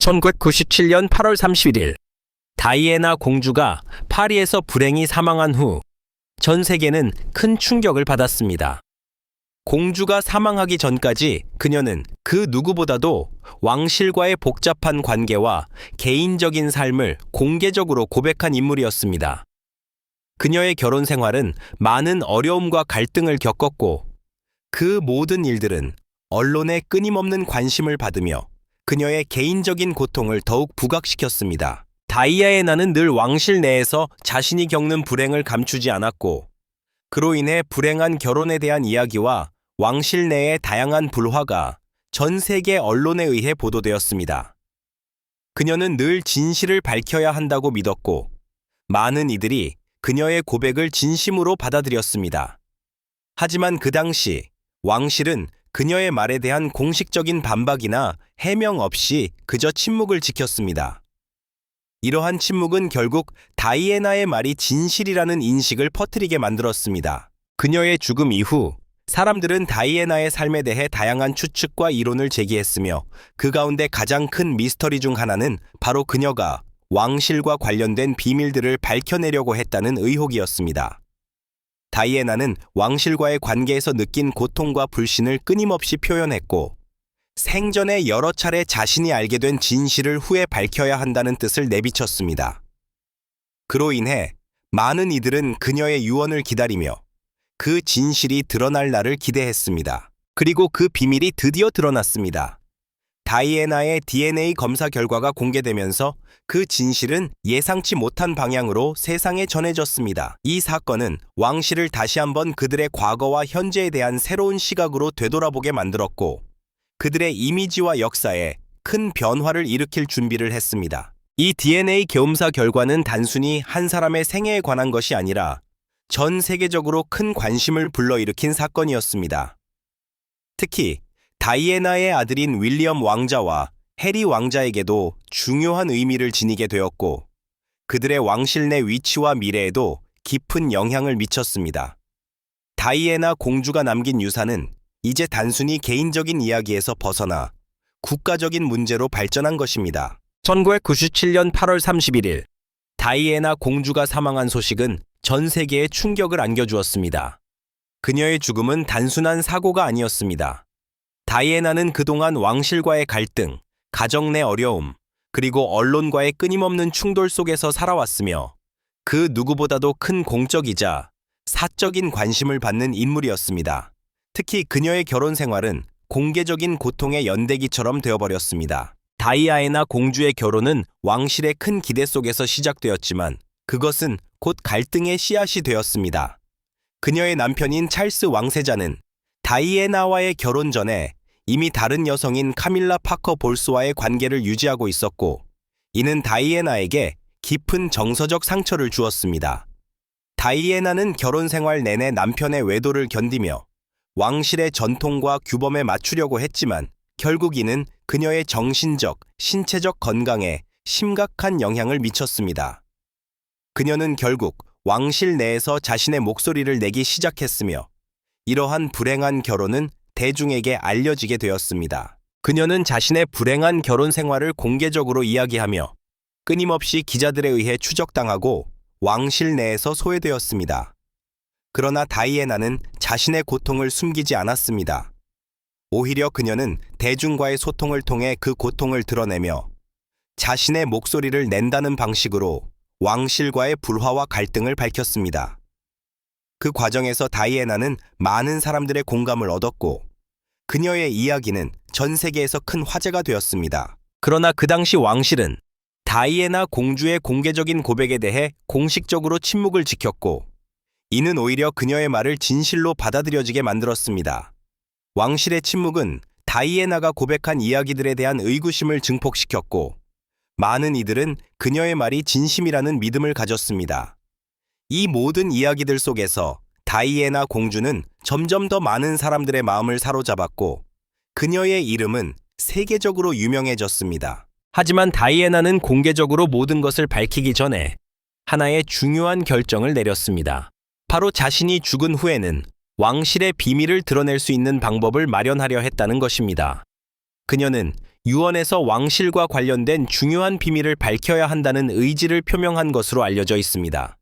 1997년 8월 31일 다이애나 공주가 파리에서 불행히 사망한 후 전 세계는 큰 충격을 받았습니다. 공주가 사망하기 전까지 그녀는 그 누구보다도 왕실과의 복잡한 관계와 개인적인 삶을 공개적으로 고백한 인물이었습니다. 그녀의 결혼 생활은 많은 어려움과 갈등을 겪었고 그 모든 일들은 언론의 끊임없는 관심을 받으며 그녀의 개인적인 고통을 더욱 부각시켰습니다. 다이애나는 늘 왕실 내에서 자신이 겪는 불행을 감추지 않았고 그로 인해 불행한 결혼에 대한 이야기와 왕실 내의 다양한 불화가 전 세계 언론에 의해 보도되었습니다. 그녀는 늘 진실을 밝혀야 한다고 믿었고 많은 이들이 그녀의 고백을 진심으로 받아들였습니다. 하지만 그 당시 왕실은 그녀의 말에 대한 공식적인 반박이나 해명 없이 그저 침묵을 지켰습니다. 이러한 침묵은 결국 다이애나의 말이 진실이라는 인식을 퍼뜨리게 만들었습니다. 그녀의 죽음 이후 사람들은 다이애나의 삶에 대해 다양한 추측과 이론을 제기했으며 그 가운데 가장 큰 미스터리 중 하나는 바로 그녀가 왕실과 관련된 비밀들을 밝혀내려고 했다는 의혹이었습니다. 다이애나는 왕실과의 관계에서 느낀 고통과 불신을 끊임없이 표현했고 생전에 여러 차례 자신이 알게 된 진실을 후에 밝혀야 한다는 뜻을 내비쳤습니다. 그로 인해 많은 이들은 그녀의 유언을 기다리며 그 진실이 드러날 날을 기대했습니다. 그리고 그 비밀이 드디어 드러났습니다. 다이애나의 DNA 검사 결과가 공개되면서 그 진실은 예상치 못한 방향으로 세상에 전해졌습니다. 이 사건은 왕실을 다시 한번 그들의 과거와 현재에 대한 새로운 시각으로 되돌아보게 만들었고 그들의 이미지와 역사에 큰 변화를 일으킬 준비를 했습니다. 이 DNA 검사 결과는 단순히 한 사람의 생애에 관한 것이 아니라 전 세계적으로 큰 관심을 불러일으킨 사건이었습니다. 특히 다이애나의 아들인 윌리엄 왕자와 해리 왕자에게도 중요한 의미를 지니게 되었고 그들의 왕실 내 위치와 미래에도 깊은 영향을 미쳤습니다. 다이애나 공주가 남긴 유산은 이제 단순히 개인적인 이야기에서 벗어나 국가적인 문제로 발전한 것입니다. 1997년 8월 31일 다이애나 공주가 사망한 소식은 전 세계에 충격을 안겨주었습니다. 그녀의 죽음은 단순한 사고가 아니었습니다. 다이애나는 그동안 왕실과의 갈등, 가정 내 어려움, 그리고 언론과의 끊임없는 충돌 속에서 살아왔으며 그 누구보다도 큰 공적이자 사적인 관심을 받는 인물이었습니다. 특히 그녀의 결혼 생활은 공개적인 고통의 연대기처럼 되어버렸습니다. 다이애나 공주의 결혼은 왕실의 큰 기대 속에서 시작되었지만 그것은 곧 갈등의 씨앗이 되었습니다. 그녀의 남편인 찰스 왕세자는 다이애나와의 결혼 전에 이미 다른 여성인 카밀라 파커 볼스와의 관계를 유지하고 있었고 이는 다이애나에게 깊은 정서적 상처를 주었습니다. 다이애나는 결혼 생활 내내 남편의 외도를 견디며 왕실의 전통과 규범에 맞추려고 했지만 결국 이는 그녀의 정신적, 신체적 건강에 심각한 영향을 미쳤습니다. 그녀는 결국 왕실 내에서 자신의 목소리를 내기 시작했으며 이러한 불행한 결혼은 대중에게 알려지게 되었습니다. 그녀는 자신의 불행한 결혼 생활을 공개적으로 이야기하며 끊임없이 기자들에 의해 추적당하고 왕실 내에서 소외되었습니다. 그러나 다이애나는 자신의 고통을 숨기지 않았습니다. 오히려 그녀는 대중과의 소통을 통해 그 고통을 드러내며 자신의 목소리를 낸다는 방식으로 왕실과의 불화와 갈등을 밝혔습니다. 그 과정에서 다이애나는 많은 사람들의 공감을 얻었고 그녀의 이야기는 전 세계에서 큰 화제가 되었습니다. 그러나 그 당시 왕실은 다이애나 공주의 공개적인 고백에 대해 공식적으로 침묵을 지켰고 이는 오히려 그녀의 말을 진실로 받아들여지게 만들었습니다. 왕실의 침묵은 다이애나가 고백한 이야기들에 대한 의구심을 증폭시켰고 많은 이들은 그녀의 말이 진심이라는 믿음을 가졌습니다. 이 모든 이야기들 속에서 다이애나 공주는 점점 더 많은 사람들의 마음을 사로잡았고 그녀의 이름은 세계적으로 유명해졌습니다. 하지만 다이애나는 공개적으로 모든 것을 밝히기 전에 하나의 중요한 결정을 내렸습니다. 바로 자신이 죽은 후에는 왕실의 비밀을 드러낼 수 있는 방법을 마련하려 했다는 것입니다. 그녀는 유언에서 왕실과 관련된 중요한 비밀을 밝혀야 한다는 의지를 표명한 것으로 알려져 있습니다.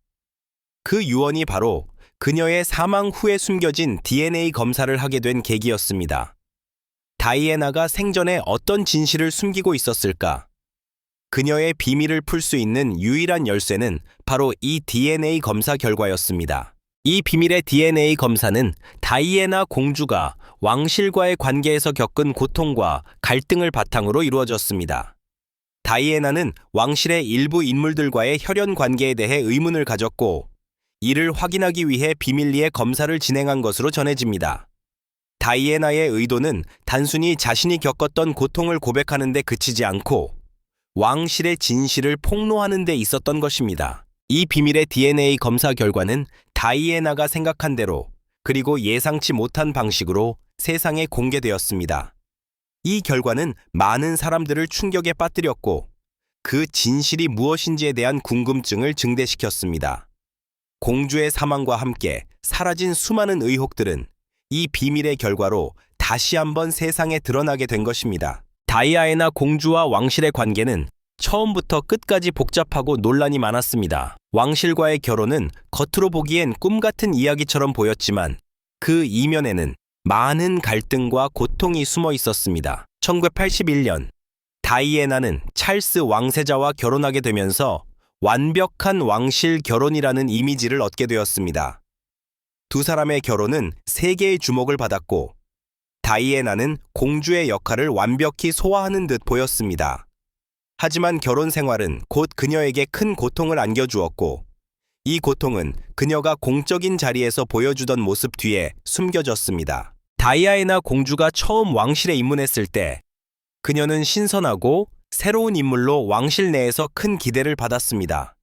그 유언이 바로 그녀의 사망 후에 숨겨진 DNA 검사를 하게 된 계기였습니다. 다이애나가 생전에 어떤 진실을 숨기고 있었을까? 그녀의 비밀을 풀 수 있는 유일한 열쇠는 바로 이 DNA 검사 결과였습니다. 이 비밀의 DNA 검사는 다이애나 공주가 왕실과의 관계에서 겪은 고통과 갈등을 바탕으로 이루어졌습니다. 다이애나는 왕실의 일부 인물들과의 혈연 관계에 대해 의문을 가졌고, 이를 확인하기 위해 비밀리에 검사를 진행한 것으로 전해집니다. 다이애나의 의도는 단순히 자신이 겪었던 고통을 고백하는 데 그치지 않고 왕실의 진실을 폭로하는 데 있었던 것입니다. 이 비밀의 DNA 검사 결과는 다이애나가 생각한 대로, 그리고 예상치 못한 방식으로 세상에 공개되었습니다. 이 결과는 많은 사람들을 충격에 빠뜨렸고, 그 진실이 무엇인지에 대한 궁금증을 증대시켰습니다. 공주의 사망과 함께 사라진 수많은 의혹들은 이 비밀의 결과로 다시 한번 세상에 드러나게 된 것입니다. 다이애나 공주와 왕실의 관계는 처음부터 끝까지 복잡하고 논란이 많았습니다. 왕실과의 결혼은 겉으로 보기엔 꿈 같은 이야기처럼 보였지만 그 이면에는 많은 갈등과 고통이 숨어 있었습니다. 1981년, 다이애나는 찰스 왕세자와 결혼하게 되면서 완벽한 왕실 결혼이라는 이미지를 얻게 되었습니다. 두 사람의 결혼은 세계의 주목을 받았고, 다이애나는 공주의 역할을 완벽히 소화하는 듯 보였습니다. 하지만 결혼 생활은 곧 그녀에게 큰 고통을 안겨주었고, 이 고통은 그녀가 공적인 자리에서 보여주던 모습 뒤에 숨겨졌습니다. 다이애나 공주가 처음 왕실에 입문했을 때 그녀는 신선하고 새로운 인물로 왕실 내에서 큰 기대를 받았습니다.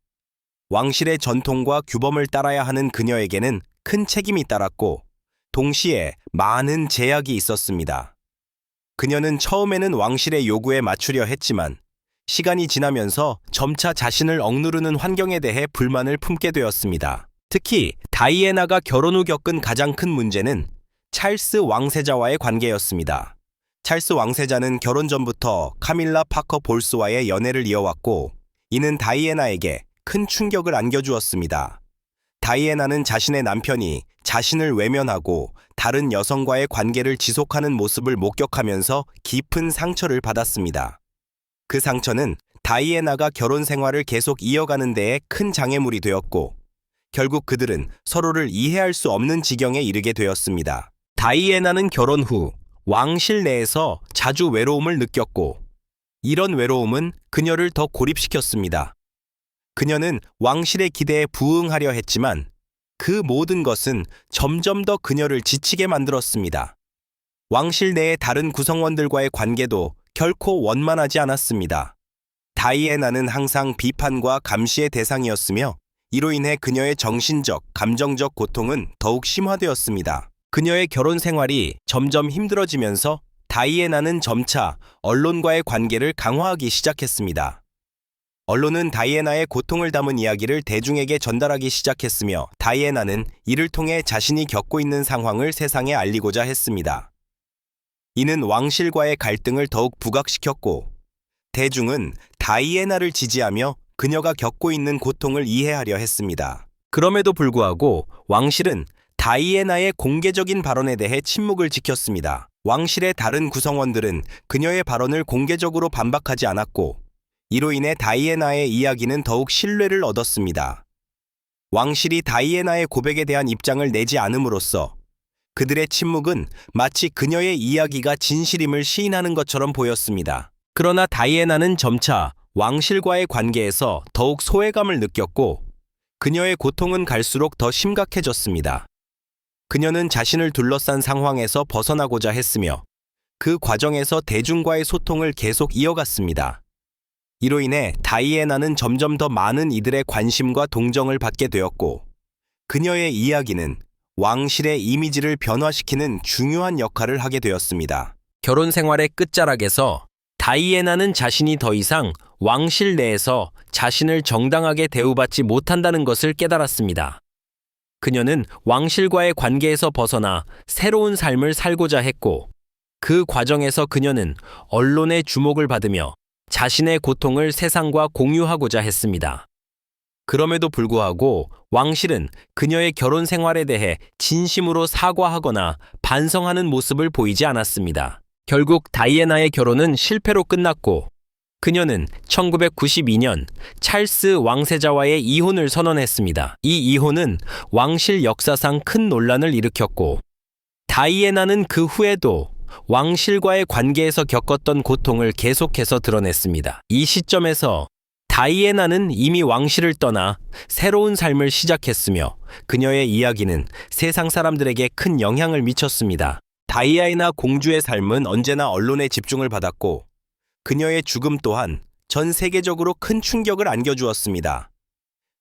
왕실의 전통과 규범을 따라야 하는 그녀에게는 큰 책임이 따랐고, 동시에 많은 제약이 있었습니다. 그녀는 처음에는 왕실의 요구에 맞추려 했지만 시간이 지나면서 점차 자신을 억누르는 환경에 대해 불만을 품게 되었습니다. 특히 다이애나가 결혼 후 겪은 가장 큰 문제는 찰스 왕세자와의 관계였습니다. 찰스 왕세자는 결혼 전부터 카밀라 파커 볼스와의 연애를 이어왔고, 이는 다이애나에게 큰 충격을 안겨주었습니다. 다이애나는 자신의 남편이 자신을 외면하고 다른 여성과의 관계를 지속하는 모습을 목격하면서 깊은 상처를 받았습니다. 그 상처는 다이애나가 결혼 생활을 계속 이어가는 데에 큰 장애물이 되었고, 결국 그들은 서로를 이해할 수 없는 지경에 이르게 되었습니다. 다이애나는 결혼 후 왕실 내에서 자주 외로움을 느꼈고, 이런 외로움은 그녀를 더 고립시켰습니다. 그녀는 왕실의 기대에 부응하려 했지만 그 모든 것은 점점 더 그녀를 지치게 만들었습니다. 왕실 내의 다른 구성원들과의 관계도 결코 원만하지 않았습니다. 다이애나는 항상 비판과 감시의 대상이었으며, 이로 인해 그녀의 정신적, 감정적 고통은 더욱 심화되었습니다. 그녀의 결혼 생활이 점점 힘들어지면서 다이애나는 점차 언론과의 관계를 강화하기 시작했습니다. 언론은 다이애나의 고통을 담은 이야기를 대중에게 전달하기 시작했으며, 다이애나는 이를 통해 자신이 겪고 있는 상황을 세상에 알리고자 했습니다. 이는 왕실과의 갈등을 더욱 부각시켰고, 대중은 다이애나를 지지하며 그녀가 겪고 있는 고통을 이해하려 했습니다. 그럼에도 불구하고 왕실은 다이애나의 공개적인 발언에 대해 침묵을 지켰습니다. 왕실의 다른 구성원들은 그녀의 발언을 공개적으로 반박하지 않았고, 이로 인해 다이애나의 이야기는 더욱 신뢰를 얻었습니다. 왕실이 다이애나의 고백에 대한 입장을 내지 않음으로써 그들의 침묵은 마치 그녀의 이야기가 진실임을 시인하는 것처럼 보였습니다. 그러나 다이애나는 점차 왕실과의 관계에서 더욱 소외감을 느꼈고, 그녀의 고통은 갈수록 더 심각해졌습니다. 그녀는 자신을 둘러싼 상황에서 벗어나고자 했으며, 그 과정에서 대중과의 소통을 계속 이어갔습니다. 이로 인해 다이애나는 점점 더 많은 이들의 관심과 동정을 받게 되었고, 그녀의 이야기는 왕실의 이미지를 변화시키는 중요한 역할을 하게 되었습니다. 결혼 생활의 끝자락에서 다이애나는 자신이 더 이상 왕실 내에서 자신을 정당하게 대우받지 못한다는 것을 깨달았습니다. 그녀는 왕실과의 관계에서 벗어나 새로운 삶을 살고자 했고, 그 과정에서 그녀는 언론의 주목을 받으며 자신의 고통을 세상과 공유하고자 했습니다. 그럼에도 불구하고 왕실은 그녀의 결혼 생활에 대해 진심으로 사과하거나 반성하는 모습을 보이지 않았습니다. 결국 다이애나의 결혼은 실패로 끝났고 그녀는 1992년 찰스 왕세자와의 이혼을 선언했습니다. 이 이혼은 왕실 역사상 큰 논란을 일으켰고 다이애나는 그 후에도 왕실과의 관계에서 겪었던 고통을 계속해서 드러냈습니다. 이 시점에서 다이애나는 이미 왕실을 떠나 새로운 삶을 시작했으며 그녀의 이야기는 세상 사람들에게 큰 영향을 미쳤습니다. 다이애나 공주의 삶은 언제나 언론의 집중을 받았고 그녀의 죽음 또한 전 세계적으로 큰 충격을 안겨주었습니다.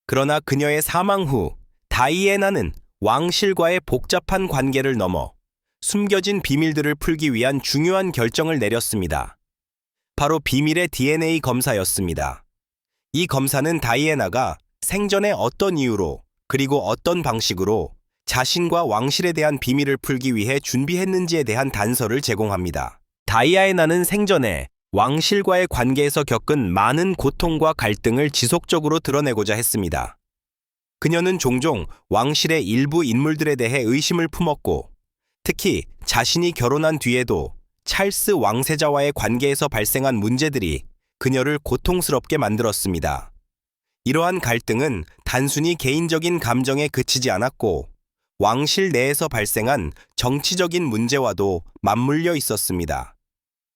그러나 그녀의 사망 후 다이애나는 왕실과의 복잡한 관계를 넘어 숨겨진 비밀들을 풀기 위한 중요한 결정을 내렸습니다. 바로 비밀의 DNA 검사였습니다. 이 검사는 다이애나가 생전에 어떤 이유로 그리고 어떤 방식으로 자신과 왕실에 대한 비밀을 풀기 위해 준비했는지에 대한 단서를 제공합니다. 다이애나는 생전에 왕실과의 관계에서 겪은 많은 고통과 갈등을 지속적으로 드러내고자 했습니다. 그녀는 종종 왕실의 일부 인물들에 대해 의심을 품었고 특히 자신이 결혼한 뒤에도 찰스 왕세자와의 관계에서 발생한 문제들이 그녀를 고통스럽게 만들었습니다. 이러한 갈등은 단순히 개인적인 감정에 그치지 않았고 왕실 내에서 발생한 정치적인 문제와도 맞물려 있었습니다.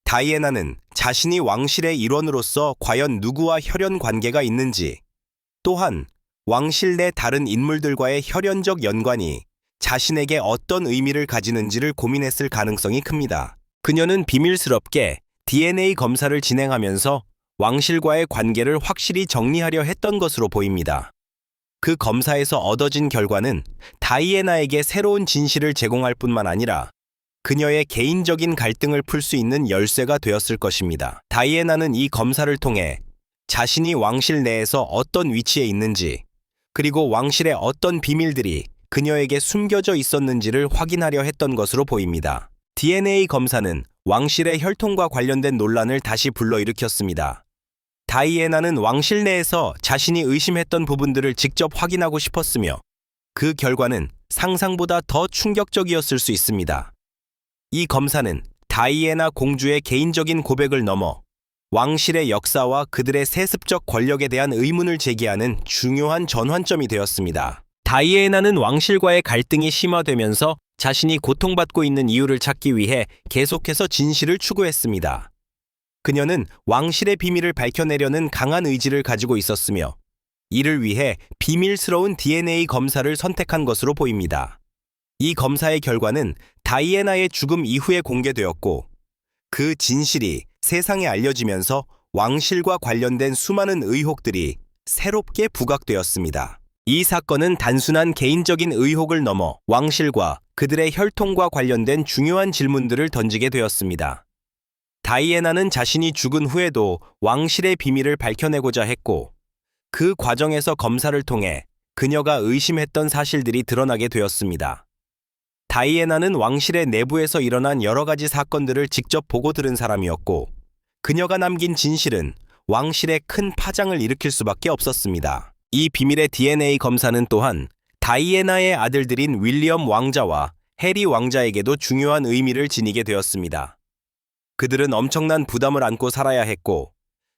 다이애나는 자신이 왕실의 일원으로서 과연 누구와 혈연 관계가 있는지, 또한 왕실 내 다른 인물들과의 혈연적 연관이 자신에게 어떤 의미를 가지는지를 고민했을 가능성이 큽니다. 그녀는 비밀스럽게 DNA 검사를 진행하면서 왕실과의 관계를 확실히 정리하려 했던 것으로 보입니다. 그 검사에서 얻어진 결과는 다이애나에게 새로운 진실을 제공할 뿐만 아니라 그녀의 개인적인 갈등을 풀 수 있는 열쇠가 되었을 것입니다. 다이애나는 이 검사를 통해 자신이 왕실 내에서 어떤 위치에 있는지, 그리고 왕실의 어떤 비밀들이 그녀에게 숨겨져 있었는지를 확인하려 했던 것으로 보입니다. DNA 검사는 왕실의 혈통과 관련된 논란을 다시 불러일으켰습니다. 다이애나는 왕실 내에서 자신이 의심했던 부분들을 직접 확인하고 싶었으며 그 결과는 상상보다 더 충격적이었을 수 있습니다. 이 검사는 다이애나 공주의 개인적인 고백을 넘어 왕실의 역사와 그들의 세습적 권력에 대한 의문을 제기하는 중요한 전환점이 되었습니다. 다이애나는 왕실과의 갈등이 심화되면서 자신이 고통받고 있는 이유를 찾기 위해 계속해서 진실을 추구했습니다. 그녀는 왕실의 비밀을 밝혀내려는 강한 의지를 가지고 있었으며 이를 위해 비밀스러운 DNA 검사를 선택한 것으로 보입니다. 이 검사의 결과는 다이애나의 죽음 이후에 공개되었고 그 진실이 세상에 알려지면서 왕실과 관련된 수많은 의혹들이 새롭게 부각되었습니다. 이 사건은 단순한 개인적인 의혹을 넘어 왕실과 그들의 혈통과 관련된 중요한 질문들을 던지게 되었습니다. 다이애나는 자신이 죽은 후에도 왕실의 비밀을 밝혀내고자 했고 그 과정에서 검사를 통해 그녀가 의심했던 사실들이 드러나게 되었습니다. 다이애나는 왕실의 내부에서 일어난 여러 가지 사건들을 직접 보고 들은 사람이었고 그녀가 남긴 진실은 왕실에 큰 파장을 일으킬 수밖에 없었습니다. 이 비밀의 DNA 검사는 또한 다이애나의 아들들인 윌리엄 왕자와 해리 왕자에게도 중요한 의미를 지니게 되었습니다. 그들은 엄청난 부담을 안고 살아야 했고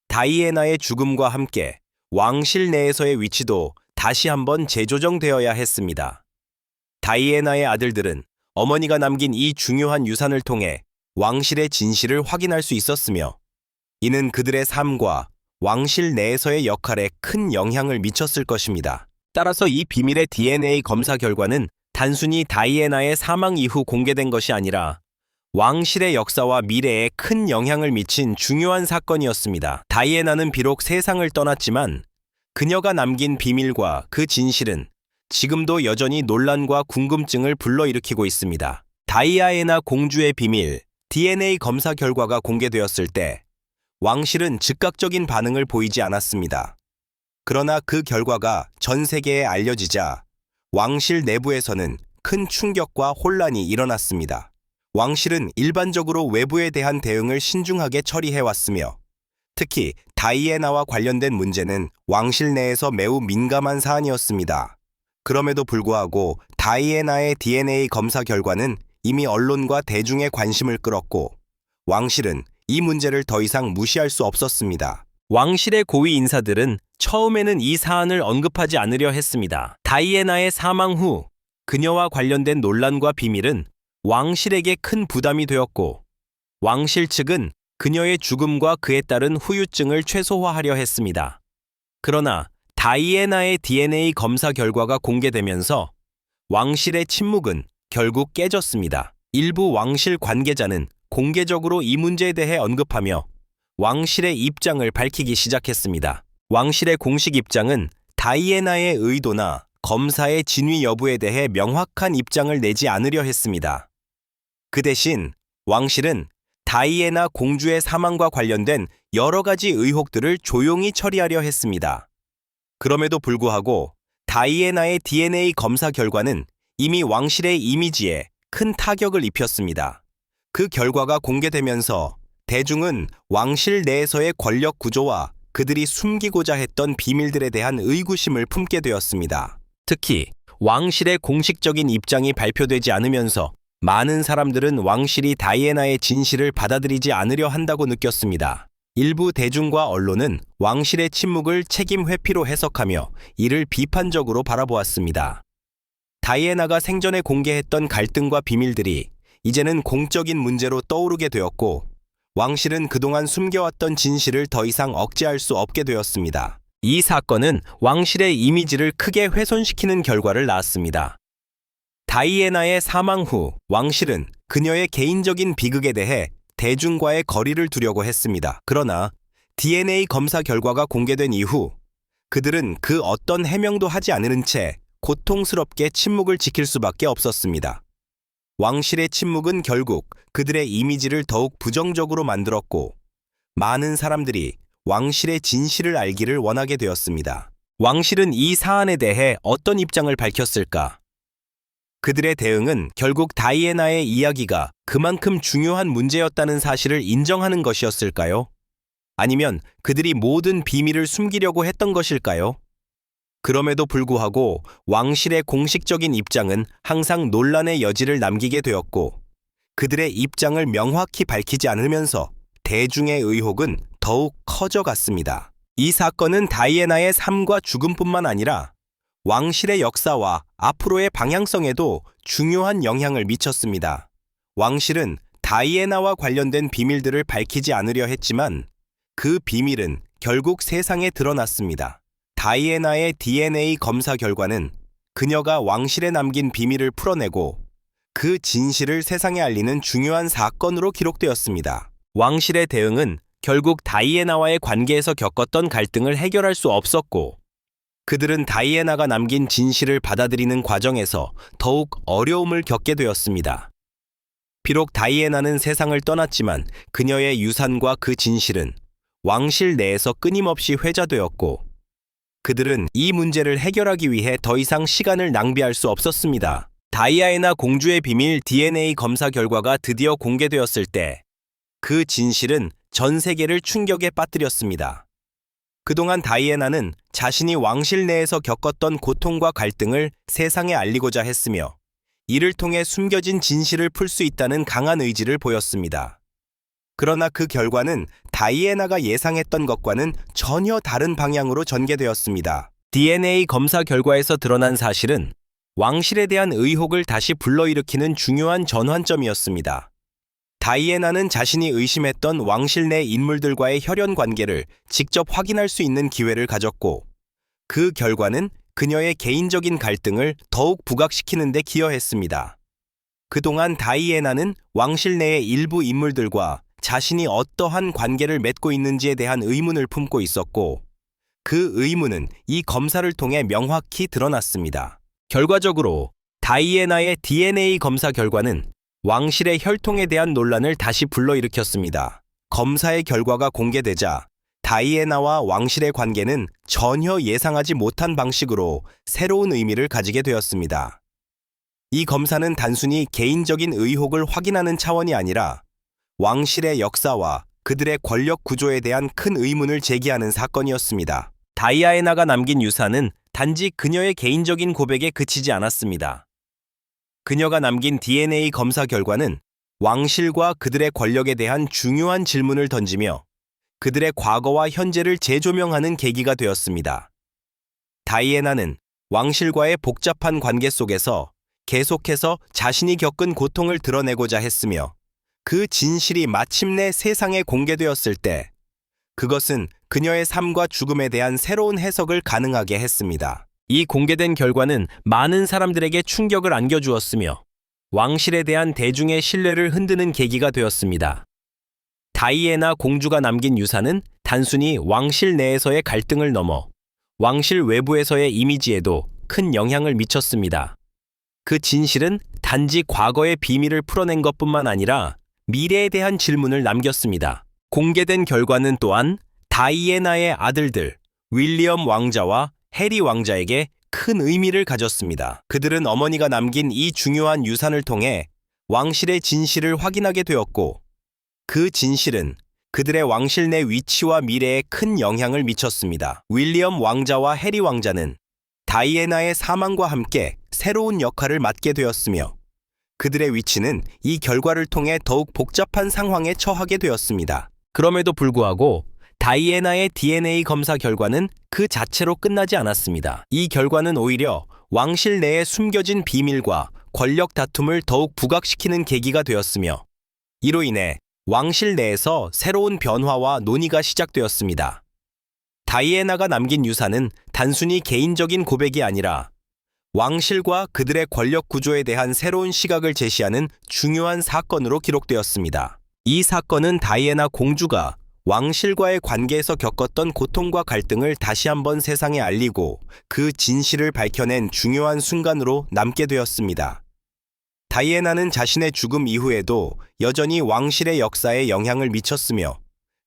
다이애나의 죽음과 함께 왕실 내에서의 위치도 다시 한번 재조정되어야 했습니다. 다이애나의 아들들은 어머니가 남긴 이 중요한 유산을 통해 왕실의 진실을 확인할 수 있었으며 이는 그들의 삶과 왕실 내에서의 역할에 큰 영향을 미쳤을 것입니다. 따라서 이 비밀의 DNA 검사 결과는 단순히 다이애나의 사망 이후 공개된 것이 아니라 왕실의 역사와 미래에 큰 영향을 미친 중요한 사건이었습니다. 다이애나는 비록 세상을 떠났지만 그녀가 남긴 비밀과 그 진실은 지금도 여전히 논란과 궁금증을 불러일으키고 있습니다. 다이애나 공주의 비밀, DNA 검사 결과가 공개되었을 때 왕실은 즉각적인 반응을 보이지 않았습니다. 그러나 그 결과가 전 세계에 알려지자 왕실 내부에서는 큰 충격과 혼란이 일어났습니다. 왕실은 일반적으로 외부에 대한 대응을 신중하게 처리해왔으며 특히 다이애나와 관련된 문제는 왕실 내에서 매우 민감한 사안이었습니다. 그럼에도 불구하고 다이애나의 DNA 검사 결과는 이미 언론과 대중의 관심을 끌었고 왕실은 이 문제를 더 이상 무시할 수 없었습니다. 왕실의 고위 인사들은 처음에는 이 사안을 언급하지 않으려 했습니다. 다이애나의 사망 후 그녀와 관련된 논란과 비밀은 왕실에게 큰 부담이 되었고 왕실 측은 그녀의 죽음과 그에 따른 후유증을 최소화하려 했습니다. 그러나 다이애나의 DNA 검사 결과가 공개되면서 왕실의 침묵은 결국 깨졌습니다. 일부 왕실 관계자는 공개적으로 이 문제에 대해 언급하며 왕실의 입장을 밝히기 시작했습니다. 왕실의 공식 입장은 다이애나의 의도나 검사의 진위 여부에 대해 명확한 입장을 내지 않으려 했습니다. 그 대신 왕실은 다이애나 공주의 사망과 관련된 여러 가지 의혹들을 조용히 처리하려 했습니다. 그럼에도 불구하고 다이애나의 DNA 검사 결과는 이미 왕실의 이미지에 큰 타격을 입혔습니다. 그 결과가 공개되면서 대중은 왕실 내에서의 권력 구조와 그들이 숨기고자 했던 비밀들에 대한 의구심을 품게 되었습니다. 특히 왕실의 공식적인 입장이 발표되지 않으면서 많은 사람들은 왕실이 다이애나의 진실을 받아들이지 않으려 한다고 느꼈습니다. 일부 대중과 언론은 왕실의 침묵을 책임 회피로 해석하며 이를 비판적으로 바라보았습니다. 다이애나가 생전에 공개했던 갈등과 비밀들이 이제는 공적인 문제로 떠오르게 되었고 왕실은 그동안 숨겨왔던 진실을 더 이상 억제할 수 없게 되었습니다. 이 사건은 왕실의 이미지를 크게 훼손시키는 결과를 낳았습니다. 다이애나의 사망 후 왕실은 그녀의 개인적인 비극에 대해 대중과의 거리를 두려고 했습니다. 그러나 DNA 검사 결과가 공개된 이후 그들은 그 어떤 해명도 하지 않은 채 고통스럽게 침묵을 지킬 수밖에 없었습니다. 왕실의 침묵은 결국 그들의 이미지를 더욱 부정적으로 만들었고 많은 사람들이 왕실의 진실을 알기를 원하게 되었습니다. 왕실은 이 사안에 대해 어떤 입장을 밝혔을까? 그들의 대응은 결국 다이애나의 이야기가 그만큼 중요한 문제였다는 사실을 인정하는 것이었을까요? 아니면 그들이 모든 비밀을 숨기려고 했던 것일까요? 그럼에도 불구하고 왕실의 공식적인 입장은 항상 논란의 여지를 남기게 되었고 그들의 입장을 명확히 밝히지 않으면서 대중의 의혹은 더욱 커져갔습니다. 이 사건은 다이애나의 삶과 죽음뿐만 아니라 왕실의 역사와 앞으로의 방향성에도 중요한 영향을 미쳤습니다. 왕실은 다이애나와 관련된 비밀들을 밝히지 않으려 했지만 그 비밀은 결국 세상에 드러났습니다. 다이애나의 DNA 검사 결과는 그녀가 왕실에 남긴 비밀을 풀어내고 그 진실을 세상에 알리는 중요한 사건으로 기록되었습니다. 왕실의 대응은 결국 다이애나와의 관계에서 겪었던 갈등을 해결할 수 없었고 그들은 다이애나가 남긴 진실을 받아들이는 과정에서 더욱 어려움을 겪게 되었습니다. 비록 다이애나는 세상을 떠났지만 그녀의 유산과 그 진실은 왕실 내에서 끊임없이 회자되었고 그들은 이 문제를 해결하기 위해 더 이상 시간을 낭비할 수 없었습니다. 다이애나 공주의 비밀 DNA 검사 결과가 드디어 공개되었을 때 그 진실은 전 세계를 충격에 빠뜨렸습니다. 그동안 다이애나는 자신이 왕실 내에서 겪었던 고통과 갈등을 세상에 알리고자 했으며 이를 통해 숨겨진 진실을 풀 수 있다는 강한 의지를 보였습니다. 그러나 그 결과는 다이애나가 예상했던 것과는 전혀 다른 방향으로 전개되었습니다. DNA 검사 결과에서 드러난 사실은 왕실에 대한 의혹을 다시 불러일으키는 중요한 전환점이었습니다. 다이애나는 자신이 의심했던 왕실 내 인물들과의 혈연 관계를 직접 확인할 수 있는 기회를 가졌고 그 결과는 그녀의 개인적인 갈등을 더욱 부각시키는 데 기여했습니다. 그동안 다이애나는 왕실 내의 일부 인물들과 자신이 어떠한 관계를 맺고 있는지에 대한 의문을 품고 있었고 그 의문은 이 검사를 통해 명확히 드러났습니다. 결과적으로 다이애나의 DNA 검사 결과는 왕실의 혈통에 대한 논란을 다시 불러일으켰습니다. 검사의 결과가 공개되자 다이애나와 왕실의 관계는 전혀 예상하지 못한 방식으로 새로운 의미를 가지게 되었습니다. 이 검사는 단순히 개인적인 의혹을 확인하는 차원이 아니라 왕실의 역사와 그들의 권력 구조에 대한 큰 의문을 제기하는 사건이었습니다. 다이아에나가 남긴 유산은 단지 그녀의 개인적인 고백에 그치지 않았습니다. 그녀가 남긴 DNA 검사 결과는 왕실과 그들의 권력에 대한 중요한 질문을 던지며 그들의 과거와 현재를 재조명하는 계기가 되었습니다. 다이애나는 왕실과의 복잡한 관계 속에서 계속해서 자신이 겪은 고통을 드러내고자 했으며 그 진실이 마침내 세상에 공개되었을 때 그것은 그녀의 삶과 죽음에 대한 새로운 해석을 가능하게 했습니다. 이 공개된 결과는 많은 사람들에게 충격을 안겨주었으며 왕실에 대한 대중의 신뢰를 흔드는 계기가 되었습니다. 다이애나 공주가 남긴 유산은 단순히 왕실 내에서의 갈등을 넘어 왕실 외부에서의 이미지에도 큰 영향을 미쳤습니다. 그 진실은 단지 과거의 비밀을 풀어낸 것뿐만 아니라 미래에 대한 질문을 남겼습니다. 공개된 결과는 또한 다이애나의 아들들 윌리엄 왕자와 해리 왕자에게 큰 의미를 가졌습니다. 그들은 어머니가 남긴 이 중요한 유산을 통해 왕실의 진실을 확인하게 되었고 그 진실은 그들의 왕실 내 위치와 미래에 큰 영향을 미쳤습니다. 윌리엄 왕자와 해리 왕자는 다이애나의 사망과 함께 새로운 역할을 맡게 되었으며 그들의 위치는 이 결과를 통해 더욱 복잡한 상황에 처하게 되었습니다. 그럼에도 불구하고 다이애나의 DNA 검사 결과는 그 자체로 끝나지 않았습니다. 이 결과는 오히려 왕실 내에 숨겨진 비밀과 권력 다툼을 더욱 부각시키는 계기가 되었으며 이로 인해 왕실 내에서 새로운 변화와 논의가 시작되었습니다. 다이애나가 남긴 유산은 단순히 개인적인 고백이 아니라 왕실과 그들의 권력 구조에 대한 새로운 시각을 제시하는 중요한 사건으로 기록되었습니다. 이 사건은 다이애나 공주가 왕실과의 관계에서 겪었던 고통과 갈등을 다시 한번 세상에 알리고 그 진실을 밝혀낸 중요한 순간으로 남게 되었습니다. 다이애나는 자신의 죽음 이후에도 여전히 왕실의 역사에 영향을 미쳤으며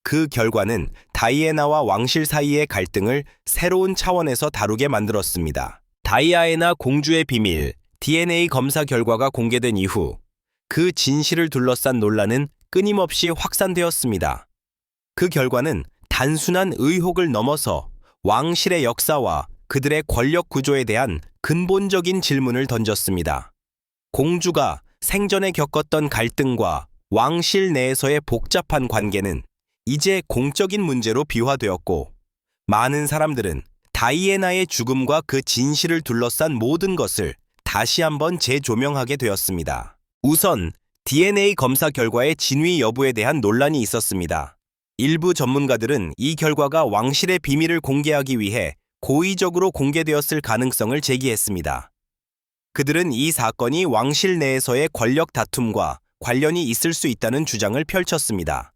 그 결과는 다이애나와 왕실 사이의 갈등을 새로운 차원에서 다루게 만들었습니다. 다이애나 공주의 비밀 DNA 검사 결과가 공개된 이후 그 진실을 둘러싼 논란은 끊임없이 확산되었습니다. 그 결과는 단순한 의혹을 넘어서 왕실의 역사와 그들의 권력 구조에 대한 근본적인 질문을 던졌습니다. 공주가 생전에 겪었던 갈등과 왕실 내에서의 복잡한 관계는 이제 공적인 문제로 비화되었고 많은 사람들은 다이애나의 죽음과 그 진실을 둘러싼 모든 것을 다시 한번 재조명하게 되었습니다. 우선 DNA 검사 결과의 진위 여부에 대한 논란이 있었습니다. 일부 전문가들은 이 결과가 왕실의 비밀을 공개하기 위해 고의적으로 공개되었을 가능성을 제기했습니다. 그들은 이 사건이 왕실 내에서의 권력 다툼과 관련이 있을 수 있다는 주장을 펼쳤습니다.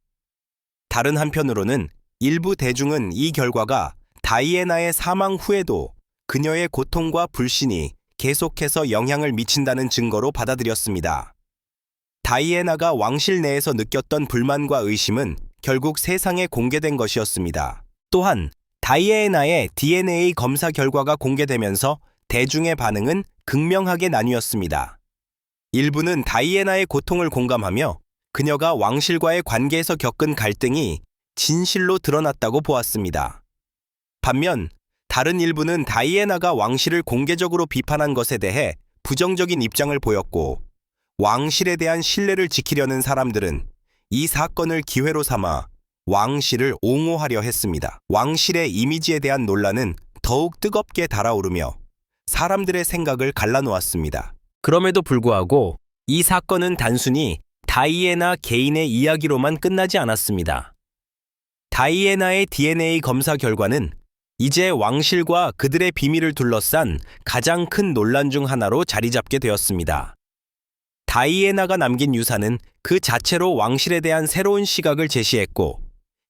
다른 한편으로는 일부 대중은 이 결과가 다이애나의 사망 후에도 그녀의 고통과 불신이 계속해서 영향을 미친다는 증거로 받아들였습니다. 다이애나가 왕실 내에서 느꼈던 불만과 의심은 결국 세상에 공개된 것이었습니다. 또한 다이애나의 DNA 검사 결과가 공개되면서 대중의 반응은 극명하게 나뉘었습니다. 일부는 다이애나의 고통을 공감하며 그녀가 왕실과의 관계에서 겪은 갈등이 진실로 드러났다고 보았습니다. 반면 다른 일부는 다이애나가 왕실을 공개적으로 비판한 것에 대해 부정적인 입장을 보였고 왕실에 대한 신뢰를 지키려는 사람들은 이 사건을 기회로 삼아 왕실을 옹호하려 했습니다. 왕실의 이미지에 대한 논란은 더욱 뜨겁게 달아오르며 사람들의 생각을 갈라놓았습니다. 그럼에도 불구하고 이 사건은 단순히 다이애나 개인의 이야기로만 끝나지 않았습니다. 다이애나의 DNA 검사 결과는 이제 왕실과 그들의 비밀을 둘러싼 가장 큰 논란 중 하나로 자리 잡게 되었습니다. 다이애나가 남긴 유산은 그 자체로 왕실에 대한 새로운 시각을 제시했고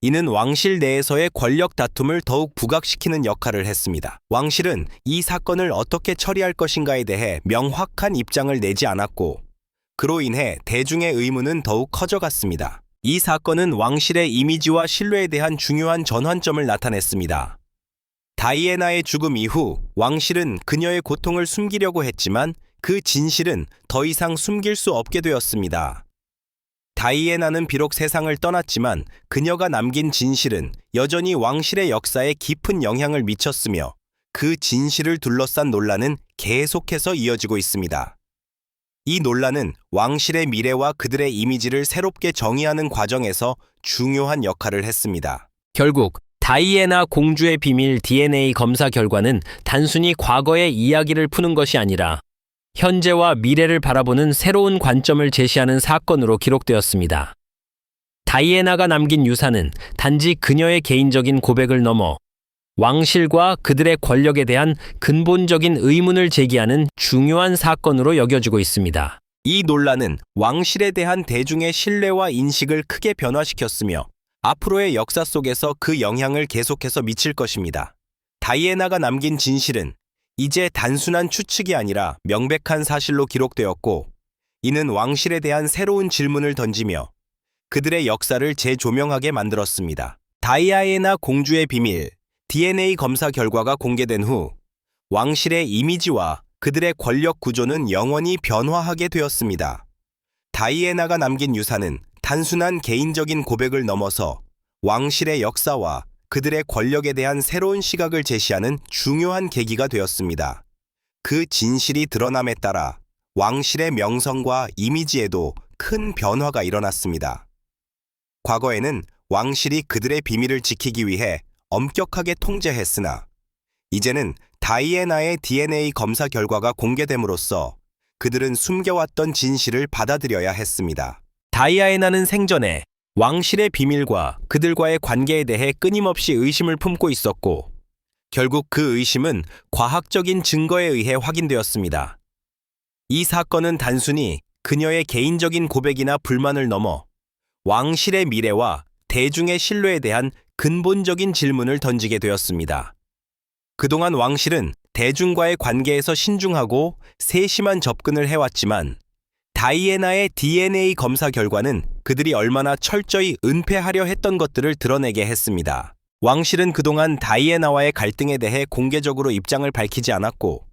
이는 왕실 내에서의 권력 다툼을 더욱 부각시키는 역할을 했습니다. 왕실은 이 사건을 어떻게 처리할 것인가에 대해 명확한 입장을 내지 않았고 그로 인해 대중의 의문은 더욱 커져갔습니다. 이 사건은 왕실의 이미지와 신뢰에 대한 중요한 전환점을 나타냈습니다. 다이애나의 죽음 이후 왕실은 그녀의 고통을 숨기려고 했지만 그 진실은 더 이상 숨길 수 없게 되었습니다. 다이애나는 비록 세상을 떠났지만 그녀가 남긴 진실은 여전히 왕실의 역사에 깊은 영향을 미쳤으며 그 진실을 둘러싼 논란은 계속해서 이어지고 있습니다. 이 논란은 왕실의 미래와 그들의 이미지를 새롭게 정의하는 과정에서 중요한 역할을 했습니다. 결국 다이애나 공주의 비밀 DNA 검사 결과는 단순히 과거의 이야기를 푸는 것이 아니라 현재와 미래를 바라보는 새로운 관점을 제시하는 사건으로 기록되었습니다. 다이애나가 남긴 유산은 단지 그녀의 개인적인 고백을 넘어 왕실과 그들의 권력에 대한 근본적인 의문을 제기하는 중요한 사건으로 여겨지고 있습니다. 이 논란은 왕실에 대한 대중의 신뢰와 인식을 크게 변화시켰으며 앞으로의 역사 속에서 그 영향을 계속해서 미칠 것입니다. 다이애나가 남긴 진실은 이제 단순한 추측이 아니라 명백한 사실로 기록되었고, 이는 왕실에 대한 새로운 질문을 던지며 그들의 역사를 재조명하게 만들었습니다. 다이애나 공주의 비밀 DNA 검사 결과가 공개된 후 왕실의 이미지와 그들의 권력 구조는 영원히 변화하게 되었습니다. 다이애나가 남긴 유산은 단순한 개인적인 고백을 넘어서 왕실의 역사와 그들의 권력에 대한 새로운 시각을 제시하는 중요한 계기가 되었습니다. 그 진실이 드러남에 따라 왕실의 명성과 이미지에도 큰 변화가 일어났습니다. 과거에는 왕실이 그들의 비밀을 지키기 위해 엄격하게 통제했으나 이제는 다이애나의 DNA 검사 결과가 공개됨으로써 그들은 숨겨왔던 진실을 받아들여야 했습니다. 다이애나는 생전에 왕실의 비밀과 그들과의 관계에 대해 끊임없이 의심을 품고 있었고, 결국 그 의심은 과학적인 증거에 의해 확인되었습니다. 이 사건은 단순히 그녀의 개인적인 고백이나 불만을 넘어 왕실의 미래와 대중의 신뢰에 대한 근본적인 질문을 던지게 되었습니다. 그동안 왕실은 대중과의 관계에서 신중하고 세심한 접근을 해왔지만 다이애나의 DNA 검사 결과는 그들이 얼마나 철저히 은폐하려 했던 것들을 드러내게 했습니다. 왕실은 그동안 다이애나와의 갈등에 대해 공개적으로 입장을 밝히지 않았고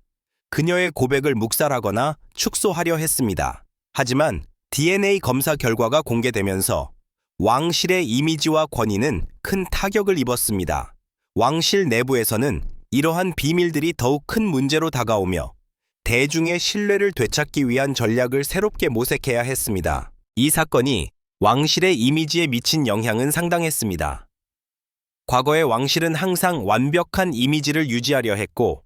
그녀의 고백을 묵살하거나 축소하려 했습니다. 하지만 DNA 검사 결과가 공개되면서 왕실의 이미지와 권위는 큰 타격을 입었습니다. 왕실 내부에서는 이러한 비밀들이 더욱 큰 문제로 다가오며 대중의 신뢰를 되찾기 위한 전략을 새롭게 모색해야 했습니다. 이 사건이 왕실의 이미지에 미친 영향은 상당했습니다. 과거의 왕실은 항상 완벽한 이미지를 유지하려 했고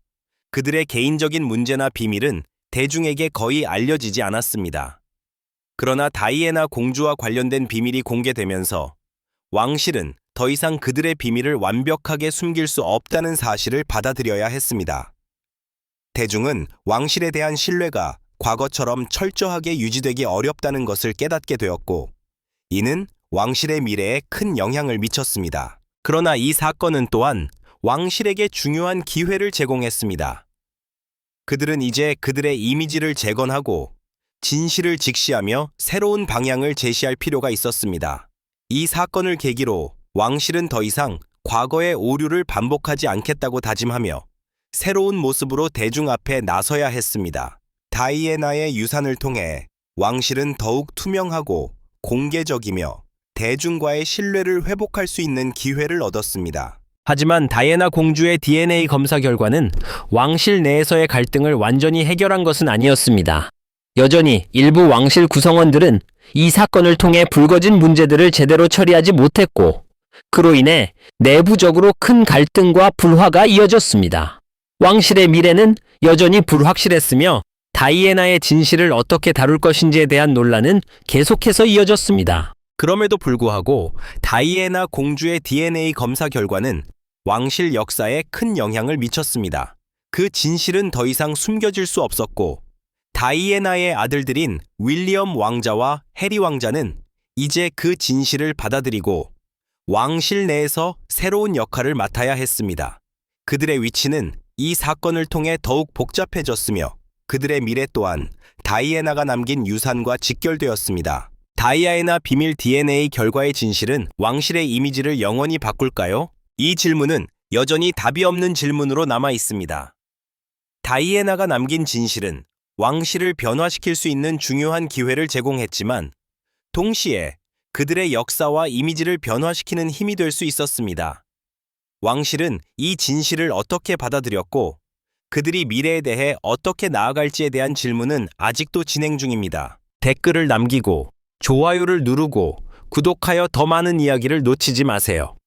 그들의 개인적인 문제나 비밀은 대중에게 거의 알려지지 않았습니다. 그러나 다이애나 공주와 관련된 비밀이 공개되면서 왕실은 더 이상 그들의 비밀을 완벽하게 숨길 수 없다는 사실을 받아들여야 했습니다. 대중은 왕실에 대한 신뢰가 과거처럼 철저하게 유지되기 어렵다는 것을 깨닫게 되었고, 이는 왕실의 미래에 큰 영향을 미쳤습니다. 그러나 이 사건은 또한 왕실에게 중요한 기회를 제공했습니다. 그들은 이제 그들의 이미지를 재건하고 진실을 직시하며 새로운 방향을 제시할 필요가 있었습니다. 이 사건을 계기로 왕실은 더 이상 과거의 오류를 반복하지 않겠다고 다짐하며 새로운 모습으로 대중 앞에 나서야 했습니다. 다이애나의 유산을 통해 왕실은 더욱 투명하고 공개적이며 대중과의 신뢰를 회복할 수 있는 기회를 얻었습니다. 하지만 다이애나 공주의 DNA 검사 결과는 왕실 내에서의 갈등을 완전히 해결한 것은 아니었습니다. 여전히 일부 왕실 구성원들은 이 사건을 통해 불거진 문제들을 제대로 처리하지 못했고, 그로 인해 내부적으로 큰 갈등과 불화가 이어졌습니다. 왕실의 미래는 여전히 불확실했으며 다이애나의 진실을 어떻게 다룰 것인지에 대한 논란은 계속해서 이어졌습니다. 그럼에도 불구하고 다이애나 공주의 DNA 검사 결과는 왕실 역사에 큰 영향을 미쳤습니다. 그 진실은 더 이상 숨겨질 수 없었고 다이애나의 아들들인 윌리엄 왕자와 해리 왕자는 이제 그 진실을 받아들이고 왕실 내에서 새로운 역할을 맡아야 했습니다. 그들의 위치는 이 사건을 통해 더욱 복잡해졌으며 그들의 미래 또한 다이애나가 남긴 유산과 직결되었습니다. 다이애나 비밀 DNA 결과의 진실은 왕실의 이미지를 영원히 바꿀까요? 이 질문은 여전히 답이 없는 질문으로 남아 있습니다. 다이애나가 남긴 진실은 왕실을 변화시킬 수 있는 중요한 기회를 제공했지만 동시에 그들의 역사와 이미지를 변화시키는 힘이 될 수 있었습니다. 왕실은 이 진실을 어떻게 받아들였고 그들이 미래에 대해 어떻게 나아갈지에 대한 질문은 아직도 진행 중입니다. 댓글을 남기고 좋아요를 누르고 구독하여 더 많은 이야기를 놓치지 마세요.